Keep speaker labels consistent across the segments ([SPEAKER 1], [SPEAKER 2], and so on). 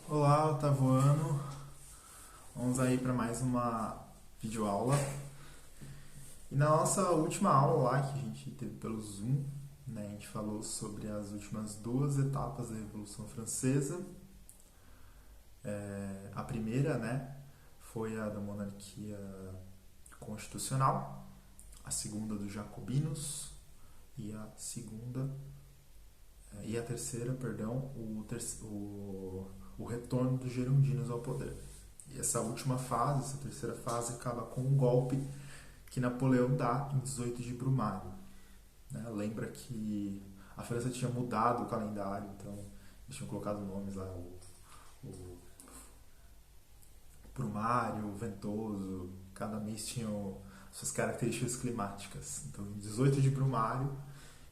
[SPEAKER 1] Olá, oitavo ano. Vamos aí para mais uma videoaula. E na nossa última aula lá que a gente teve pelo Zoom, né, a gente falou sobre as últimas duas etapas da Revolução Francesa. A primeira, né, foi a da monarquia constitucional, a segunda dos jacobinos e a terceira, perdão, o retorno dos girondinos ao poder. E essa última fase, essa terceira fase, acaba com um golpe que Napoleão dá em 18 de Brumário. Né? Lembra que a França tinha mudado o calendário, então eles tinham colocado nomes lá, o Brumário, o Ventoso, cada mês tinha suas características climáticas. Então, em 18 de Brumário,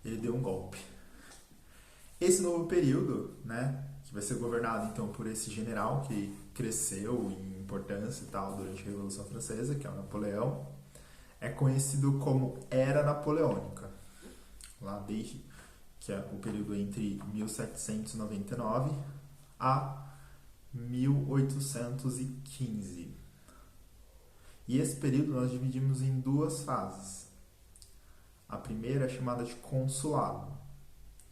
[SPEAKER 1] ele deu um golpe. Esse novo período, né, que vai ser governado então por esse general que cresceu em importância e tal durante a Revolução Francesa, que é o Napoleão, é conhecido como Era Napoleônica. Lá desde que é o período entre 1799 a 1815. E esse período nós dividimos em duas fases. A primeira é chamada de consulado,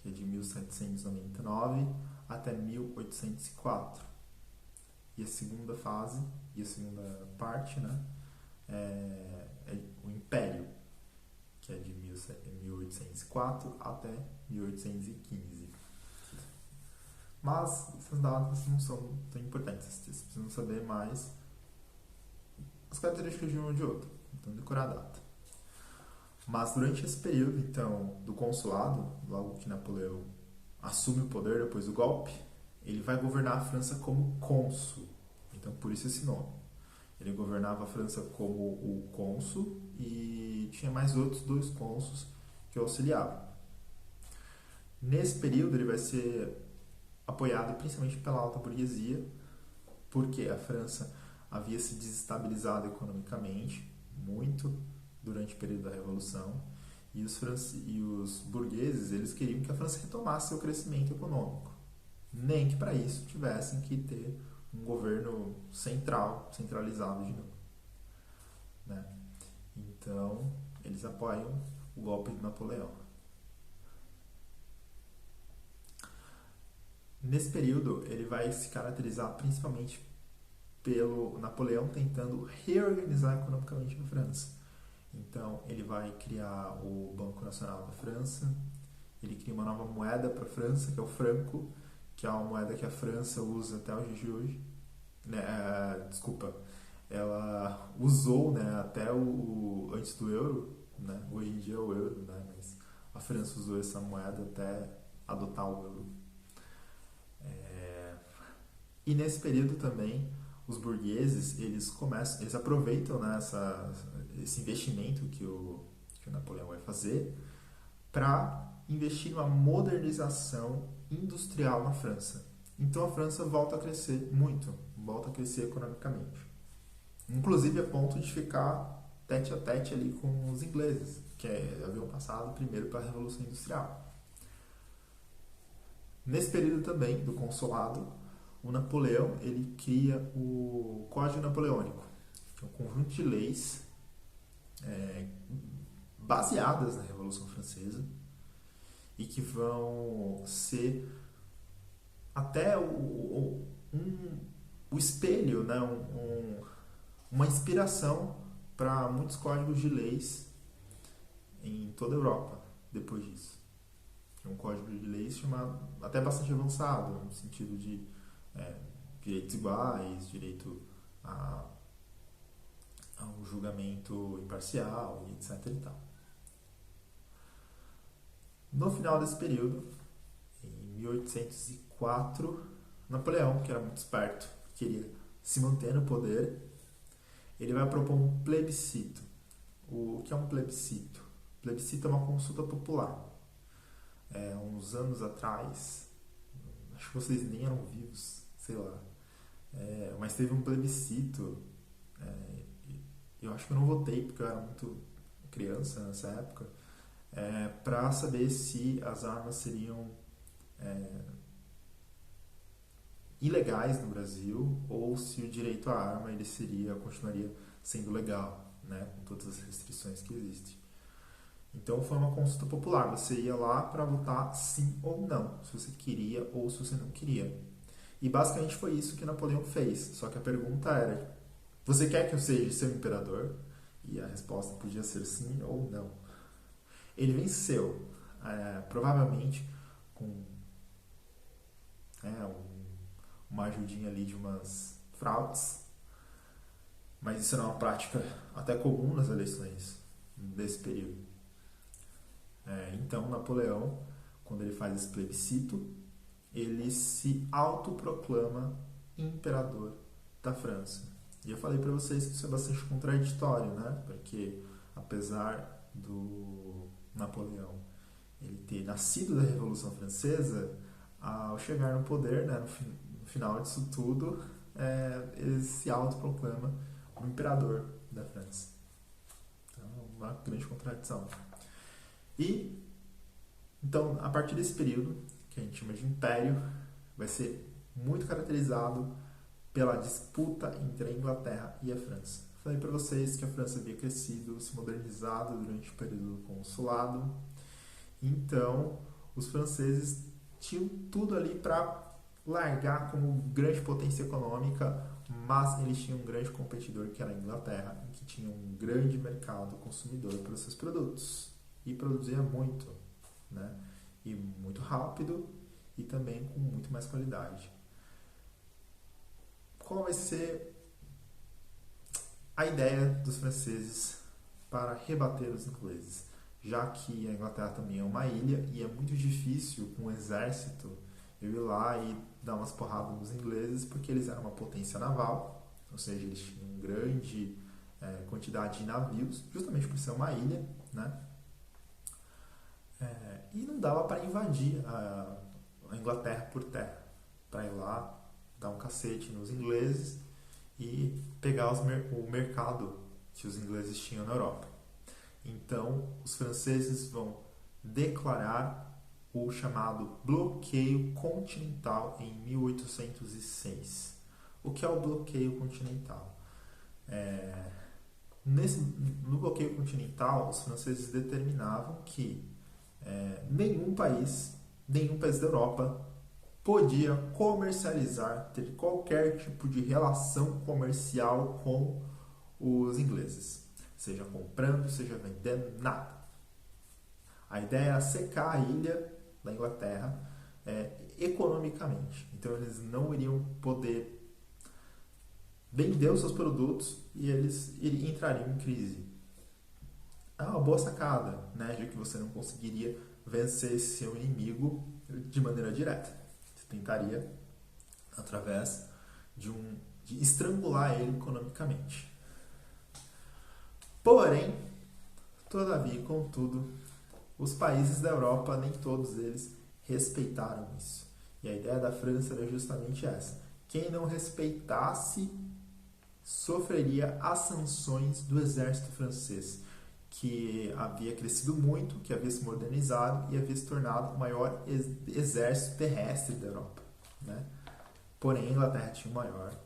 [SPEAKER 1] que é de 1799 até 1804. E a segunda fase, e a segunda parte, né, é o Império, que é de 1804 até 1815. Mas essas datas não são tão importantes, vocês precisam saber mais as características de um ou de outro, então decorar a data. Mas durante esse período, então, do consulado, logo que Napoleão assume o poder depois do golpe, ele vai governar a França como cônsul. Então, por isso esse nome. Ele governava a França como o cônsul e tinha mais outros dois cônsuls que o auxiliavam. Nesse período, ele vai ser apoiado principalmente pela alta burguesia, porque a França havia se desestabilizado economicamente muito durante o período da Revolução e os burgueses eles queriam que a França retomasse seu crescimento econômico, nem que para isso tivessem que ter um governo centralizado de novo, né? Então eles apoiam o golpe de Napoleão. Nesse período ele vai se caracterizar principalmente pelo Napoleão tentando reorganizar economicamente a França. Então, ele vai criar o Banco Nacional da França, ele cria uma nova moeda para a França, que é o franco, que é uma moeda que a França usa até os dias de hoje. Desculpa, ela usou, né, até antes do euro, né, hoje em dia é o euro, né, mas a França usou essa moeda até adotar o euro. E nesse período também os burgueses eles aproveitam, né, esse investimento que o Napoleão vai fazer para investir numa modernização industrial na França. Então a França volta a crescer muito, volta a crescer economicamente. Inclusive a ponto de ficar tete a tete ali com os ingleses, que haviam passado primeiro para a Revolução Industrial. Nesse período também do consulado, o Napoleão ele cria o Código Napoleônico, que é um conjunto de leis é, baseadas na Revolução Francesa e que vão ser até o espelho, né, uma inspiração para muitos códigos de leis em toda a Europa depois disso. É um código de leis chamado até bastante avançado, no sentido de direitos iguais, direito a, a um julgamento imparcial, e etc. E tal. No final desse período, em 1804, Napoleão, que era muito esperto, queria se manter no poder, ele vai propor um plebiscito. O que é um plebiscito? Plebiscito é uma consulta popular. Uns anos atrás, acho que vocês nem eram vivos, sei lá, mas teve um plebiscito. Eu acho que eu não votei porque eu era muito criança nessa época, para saber se as armas seriam ilegais no Brasil ou se o direito à arma ele continuaria sendo legal, né, com todas as restrições que existem. Então foi uma consulta popular, você ia lá para votar sim ou não, se você queria ou se você não queria. E basicamente foi isso que Napoleão fez, só que a pergunta era: você quer que eu seja seu imperador? E a resposta podia ser sim ou não. Ele venceu, provavelmente com uma ajudinha ali de umas fraudes, mas isso era uma prática até comum nas eleições desse período. Então, Napoleão, quando ele faz esse plebiscito, ele se autoproclama imperador da França. E eu falei para vocês que isso é bastante contraditório, né? Porque apesar do Napoleão ele ter nascido da Revolução Francesa, ao chegar no poder, né, no final disso tudo, ele se autoproclama o imperador da França. Então, uma grande contradição. E, então, a partir desse período, que a gente chama de Império, vai ser muito caracterizado pela disputa entre a Inglaterra e a França. Falei para vocês que a França havia crescido, se modernizado durante o período do consulado. Então, os franceses tinham tudo ali para largar como grande potência econômica, mas eles tinham um grande competidor que era a Inglaterra, que tinha um grande mercado consumidor para os seus produtos e produzia muito, né? E muito rápido e também com muito mais qualidade. Qual vai ser a ideia dos franceses para rebater os ingleses? Já que a Inglaterra também é uma ilha e é muito difícil com um exército eu ir lá e dar umas porradas nos ingleses, porque eles eram uma potência naval, ou seja, eles tinham grande quantidade de navios, justamente por ser uma ilha, né? E não dava para invadir a Inglaterra por terra, para ir lá, dar um cacete nos ingleses e pegar o mercado que os ingleses tinham na Europa. Então, os franceses vão declarar o chamado bloqueio continental em 1806. O que é o bloqueio continental? No bloqueio continental, os franceses determinavam que nenhum país da Europa podia comercializar, ter qualquer tipo de relação comercial com os ingleses. Seja comprando, seja vendendo, nada. A ideia era secar a ilha da Inglaterra economicamente. Então eles não iriam poder vender os seus produtos e eles entrariam em crise. É uma boa sacada, né? Já que você não conseguiria vencer esse seu inimigo de maneira direta. Você tentaria através de estrangular ele economicamente. Porém, todavia e contudo, os países da Europa, nem todos eles respeitaram isso. E a ideia da França era justamente essa. Quem não respeitasse sofreria as sanções do exército francês, que havia crescido muito, que havia se modernizado e havia se tornado o maior exército terrestre da Europa, né? Porém, a Inglaterra tinha o maior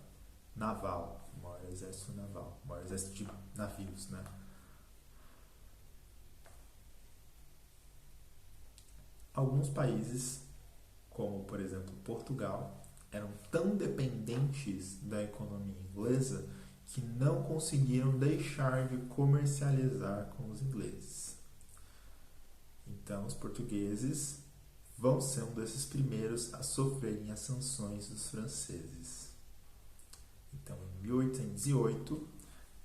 [SPEAKER 1] naval, o maior exército naval, o maior exército de navios, né? Alguns países, como por exemplo Portugal, eram tão dependentes da economia inglesa que não conseguiram deixar de comercializar com os ingleses. Então, os portugueses vão ser um desses primeiros a sofrerem as sanções dos franceses. Então, em 1808,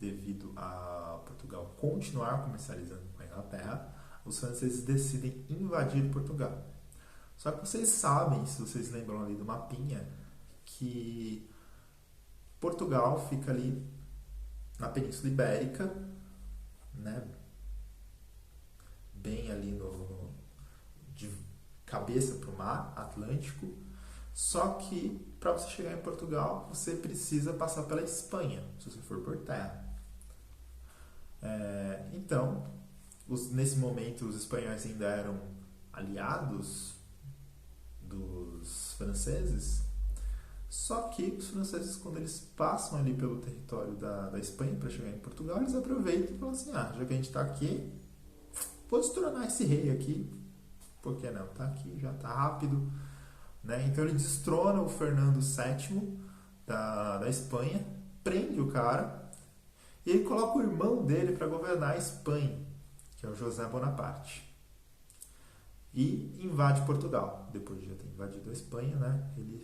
[SPEAKER 1] devido a Portugal continuar comercializando com a Inglaterra, os franceses decidem invadir Portugal. Só que vocês sabem, se vocês lembram ali do mapinha, que Portugal fica ali na Península Ibérica, né? Bem ali de cabeça para o mar Atlântico. Só que para você chegar em Portugal, você precisa passar pela Espanha, se você for por terra. Então, nesse momento, os espanhóis ainda eram aliados dos franceses, Só que os franceses, quando eles passam ali pelo território da Espanha para chegar em Portugal, eles aproveitam e falam assim, já que a gente está aqui, vou destronar esse rei aqui, por que não? Tá aqui, já tá rápido, né? Então ele destrona o Fernando VII da Espanha, prende o cara e ele coloca o irmão dele para governar a Espanha, que é o José Bonaparte. E invade Portugal. Depois de já ter invadido a Espanha, né? Ele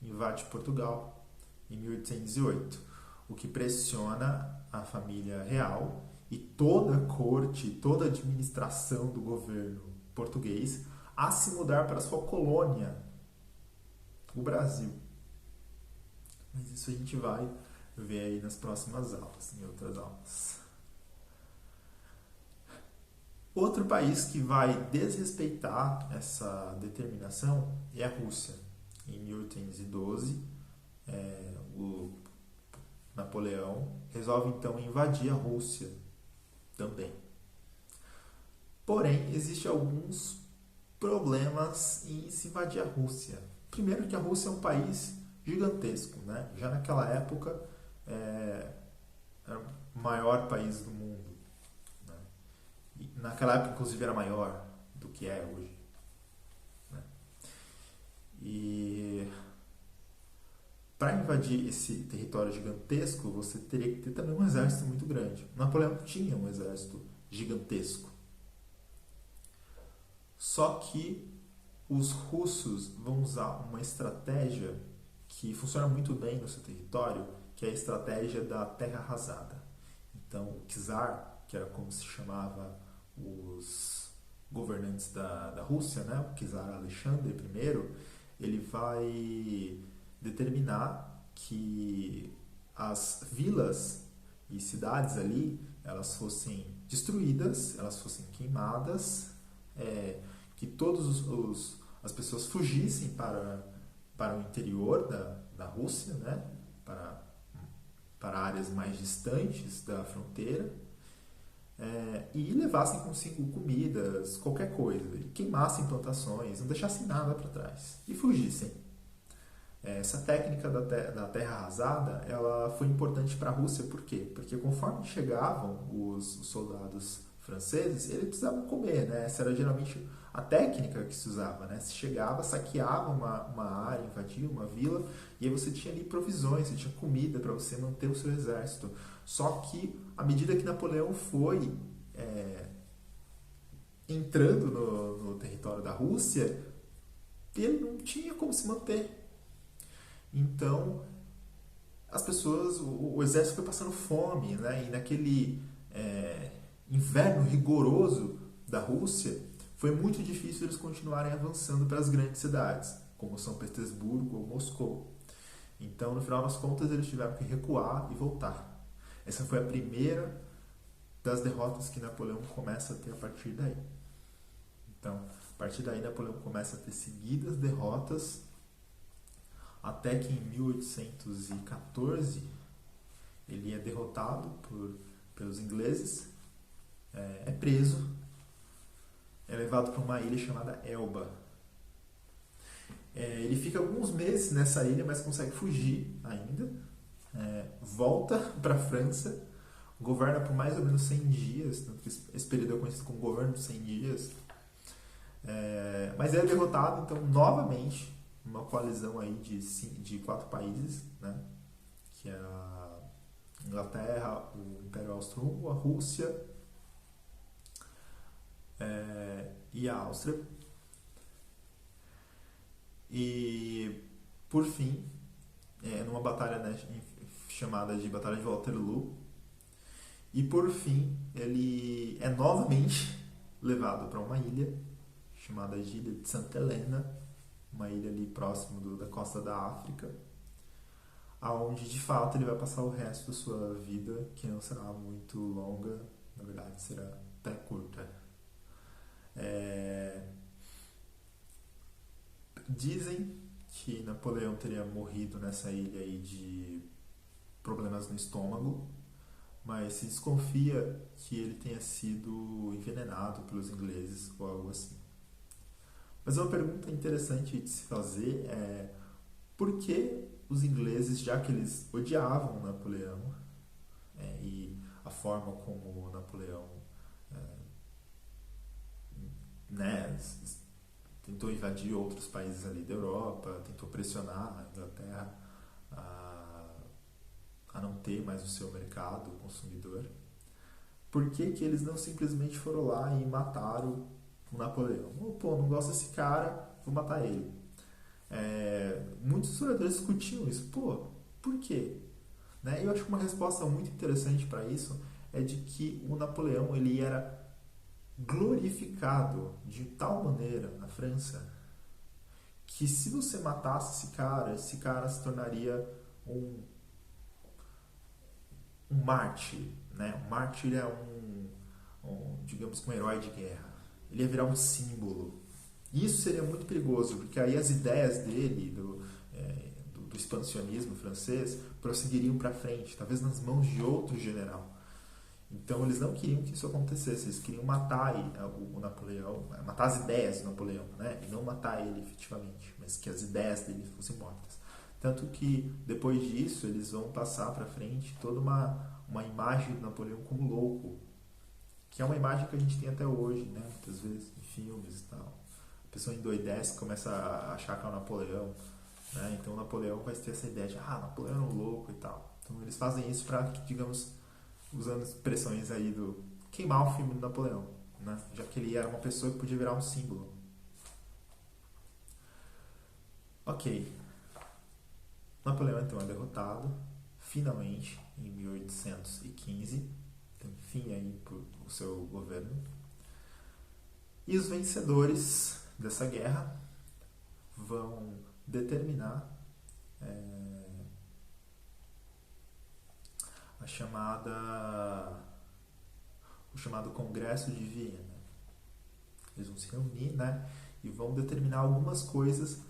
[SPEAKER 1] invade Portugal em 1808, o que pressiona a família real e toda a corte, toda a administração do governo português a se mudar para sua colônia, o Brasil. Mas isso a gente vai ver aí nas próximas aulas, em outras aulas. Outro país que vai desrespeitar essa determinação é a Rússia. Em 1812, o Napoleão resolve então invadir a Rússia também. Porém, existem alguns problemas em se invadir a Rússia. Primeiro que a Rússia é um país gigantesco, né? Já naquela época era o maior país do mundo. Né? E naquela época, inclusive, era maior do que é hoje. Né? E para invadir esse território gigantesco, você teria que ter também um exército muito grande. Napoleão tinha um exército gigantesco. Só que os russos vão usar uma estratégia que funciona muito bem no seu território, que é a estratégia da terra arrasada. Então, o czar, que era como se chamava os governantes da Rússia, né? O czar Alexandre I, ele vai determinar que as vilas e cidades ali, elas fossem destruídas, elas fossem queimadas, que todas as pessoas fugissem para o interior da Rússia, né? para áreas mais distantes da fronteira, e levassem consigo comidas, qualquer coisa, e queimassem plantações, não deixassem nada para trás, e fugissem. Essa técnica da terra arrasada, ela foi importante para a Rússia, por quê? Porque conforme chegavam os soldados franceses, eles precisavam comer, né? Essa era geralmente a técnica que se usava, né? Se chegava, saqueava uma área, invadia uma vila, e aí você tinha ali provisões, você tinha comida para você manter o seu exército. Só que, à medida que Napoleão foi entrando no território da Rússia, ele não tinha como se manter. Então, as pessoas, o exército foi passando fome, né? E naquele inverno rigoroso da Rússia, foi muito difícil eles continuarem avançando para as grandes cidades, como São Petersburgo ou Moscou. Então, no final das contas, eles tiveram que recuar e voltar. Essa foi a primeira das derrotas que Napoleão começa a ter a partir daí. Então, a partir daí, Napoleão começa a ter seguidas derrotas, até que em 1814 ele é derrotado pelos ingleses, é preso, é levado para uma ilha chamada Elba. Ele fica alguns meses nessa ilha, mas consegue fugir ainda, volta para a França, governa por mais ou menos 100 dias, tanto que esse período é conhecido como governo de 100 dias, mas é derrotado, então, novamente, uma coalizão aí de 4 países, né? Que é a Inglaterra, o Império Austro-Húngaro, a Rússia e a Áustria. E, por fim, numa batalha, né, chamada de Batalha de Waterloo, e por fim ele é novamente levado para uma ilha chamada de Ilha de Santa Helena, uma ilha ali próximo da costa da África, aonde de fato ele vai passar o resto da sua vida, que não será muito longa, na verdade será até curta. Dizem que Napoleão teria morrido nessa ilha aí de problemas no estômago, mas se desconfia que ele tenha sido envenenado pelos ingleses ou algo assim. Mas uma pergunta interessante de se fazer é: por que os ingleses, já que eles odiavam Napoleão, e a forma como Napoleão, né, tentou invadir outros países ali da Europa, tentou pressionar a Inglaterra a não ter mais o seu mercado consumidor. Por que que eles não simplesmente foram lá e mataram o Napoleão? Pô, não gosto desse cara, vou matar ele. Muitos historiadores discutiam isso. Pô, por quê? Né? Eu acho que uma resposta muito interessante para isso é de que o Napoleão ele era glorificado de tal maneira na França que se você matasse esse cara se tornaria um mártir, né? Um mártir é digamos, um herói de guerra. Ele ia virar um símbolo. Isso seria muito perigoso, porque aí as ideias dele, do expansionismo francês, prosseguiriam para frente, talvez nas mãos de outro general. Então eles não queriam que isso acontecesse, eles queriam matar o Napoleão, matar as ideias do Napoleão, né? E não matar ele efetivamente, mas que as ideias dele fossem mortas. Tanto que depois disso eles vão passar para frente toda uma imagem do Napoleão como louco, que é uma imagem que a gente tem até hoje, né? Muitas vezes em filmes e tal. A pessoa endoidece, começa a achar que é o Napoleão, né? Então o Napoleão vai ter essa ideia de Napoleão é um louco e tal. Então eles fazem isso para, digamos, usando expressões aí do queimar o filme do Napoleão, né? Já que ele era uma pessoa que podia virar um símbolo. Ok. Napoleão então é derrotado, finalmente, em 1815, tem fim aí para o seu governo. E os vencedores dessa guerra vão determinar o chamado Congresso de Viena. Eles vão se reunir, né, e vão determinar algumas coisas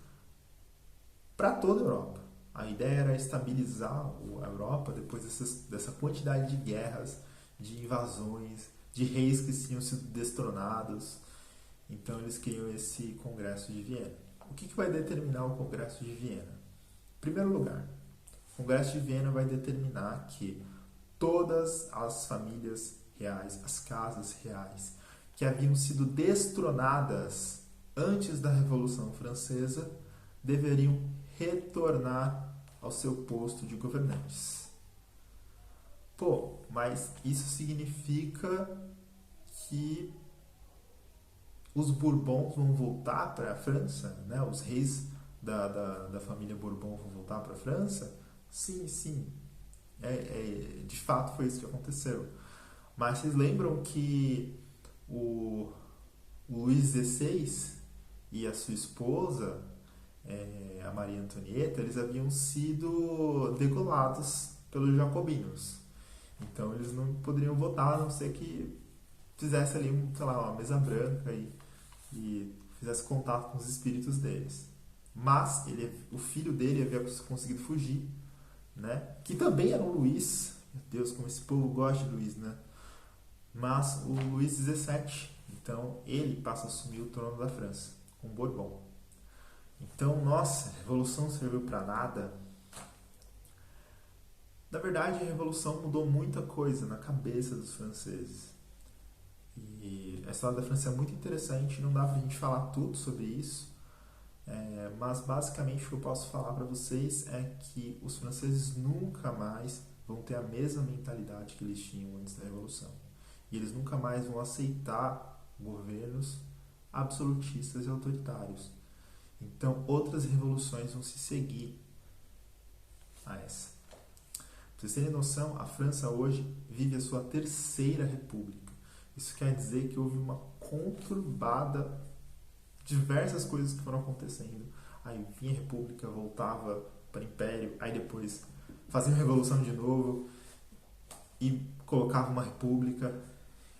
[SPEAKER 1] para toda a Europa. A ideia era estabilizar a Europa depois dessa quantidade de guerras, de invasões, de reis que tinham sido destronados. Então eles criam esse Congresso de Viena. O que vai determinar o Congresso de Viena? Em primeiro lugar, o Congresso de Viena vai determinar que todas as famílias reais, as casas reais, que haviam sido destronadas antes da Revolução Francesa, deveriam retornar ao seu posto de governantes. Pô, mas isso significa que os Bourbons vão voltar para a França, né? Os reis da família Bourbon vão voltar para a França? Sim, sim. De fato foi isso que aconteceu. Mas vocês lembram que o Luís XVI e a sua esposa, a Maria Antonieta, eles haviam sido degolados pelos jacobinos. Então eles não poderiam votar, a não ser que fizesse ali, uma mesa branca e fizesse contato com os espíritos deles. Mas o filho dele havia conseguido fugir, né? Que também era um Luís. Meu Deus, como esse povo gosta de Luís, né? Mas o Luís XVII, então ele passa a assumir o trono da França, com Bourbon. Então, nossa, a Revolução serviu para nada. Na verdade, a Revolução mudou muita coisa na cabeça dos franceses. E a história da França é muito interessante, não dá pra gente falar tudo sobre isso, mas basicamente o que eu posso falar para vocês é que os franceses nunca mais vão ter a mesma mentalidade que eles tinham antes da Revolução. E eles nunca mais vão aceitar governos absolutistas e autoritários. Então, outras revoluções vão se seguir a essa. Pra vocês terem noção, a França hoje vive a sua terceira república. Isso quer dizer que houve uma conturbada, diversas coisas que foram acontecendo. Aí vinha a república, voltava para o império, aí depois fazia uma revolução de novo e colocava uma república,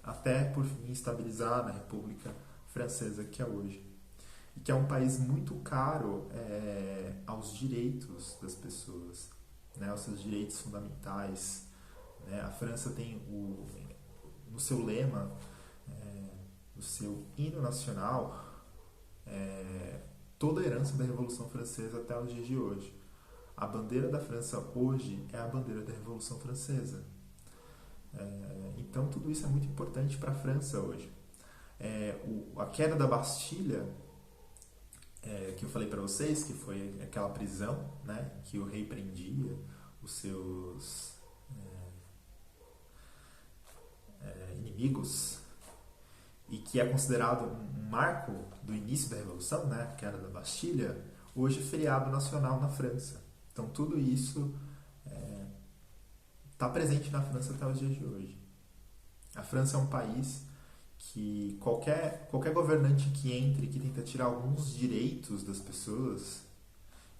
[SPEAKER 1] até por fim estabilizar na República Francesa que é hoje. E que é um país muito caro aos direitos das pessoas, né, aos seus direitos fundamentais. Né? A França tem no seu lema, no seu hino nacional, toda a herança da Revolução Francesa até os dias de hoje. A bandeira da França hoje é a bandeira da Revolução Francesa. Então tudo isso é muito importante para a França hoje. A queda da Bastilha, que eu falei para vocês, que foi aquela prisão, né, que o rei prendia os seus inimigos, e que é considerado um marco do início da Revolução, né, a queda da Bastilha, hoje é feriado nacional na França. Então tudo isso está presente na França até os dias de hoje. A França é um país que qualquer governante que entre, que tenta tirar alguns direitos das pessoas,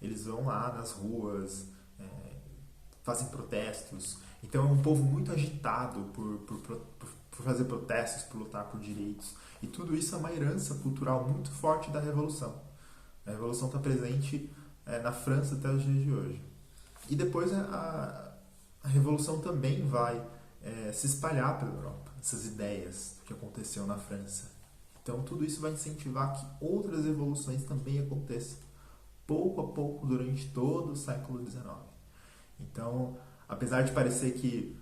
[SPEAKER 1] eles vão lá nas ruas, fazem protestos. Então é um povo muito agitado por fazer protestos, por lutar por direitos. E tudo isso é uma herança cultural muito forte da Revolução. A Revolução está presente na França até os dias de hoje. E depois a Revolução também vai se espalhar pela Europa, essas ideias que aconteceu na França. Então tudo isso vai incentivar que outras revoluções também aconteçam, pouco a pouco, durante todo o século XIX. Então, apesar de parecer que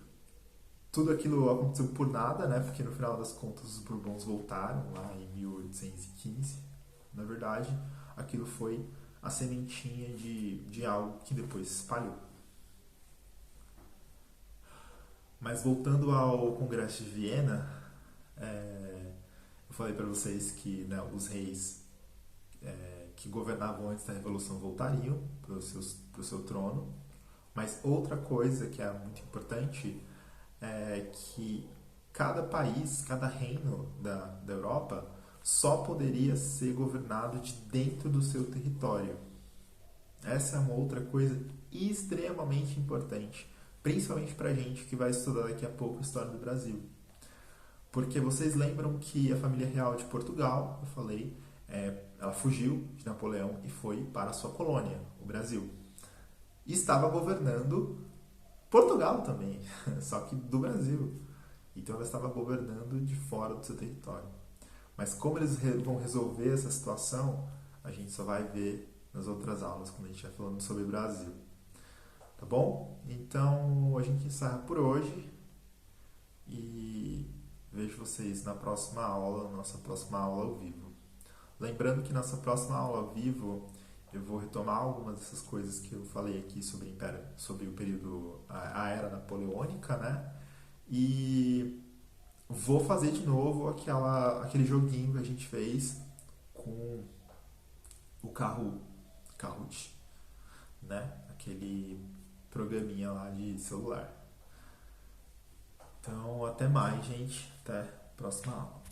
[SPEAKER 1] tudo aquilo aconteceu por nada, né? Porque no final das contas os Bourbons voltaram lá em 1815. Na verdade, aquilo foi a sementinha de algo que depois se espalhou. Mas voltando ao Congresso de Viena, eu falei para vocês que, né, os reis que governavam antes da Revolução voltariam para o seu trono. Mas outra coisa que é muito importante é que cada país, cada reino da Europa só poderia ser governado de dentro do seu território. Essa é uma outra coisa extremamente importante, principalmente para a gente que vai estudar daqui a pouco a história do Brasil. Porque vocês lembram que a família real de Portugal, eu falei, ela fugiu de Napoleão e foi para a sua colônia, o Brasil. E estava governando Portugal também, só que do Brasil. Então ela estava governando de fora do seu território. Mas como eles vão resolver essa situação, a gente só vai ver nas outras aulas, quando a gente estiver falando sobre o Brasil. Tá bom? Então a gente encerra por hoje e vejo vocês na próxima aula, nossa próxima aula ao vivo. Lembrando que nossa próxima aula ao vivo eu vou retomar algumas dessas coisas que eu falei aqui sobre o Império, sobre o período, a Era Napoleônica, né? E vou fazer de novo aquele joguinho que a gente fez com o Kahoot, né? Aquele programinha lá de celular. Então, até mais, gente. Até a próxima aula.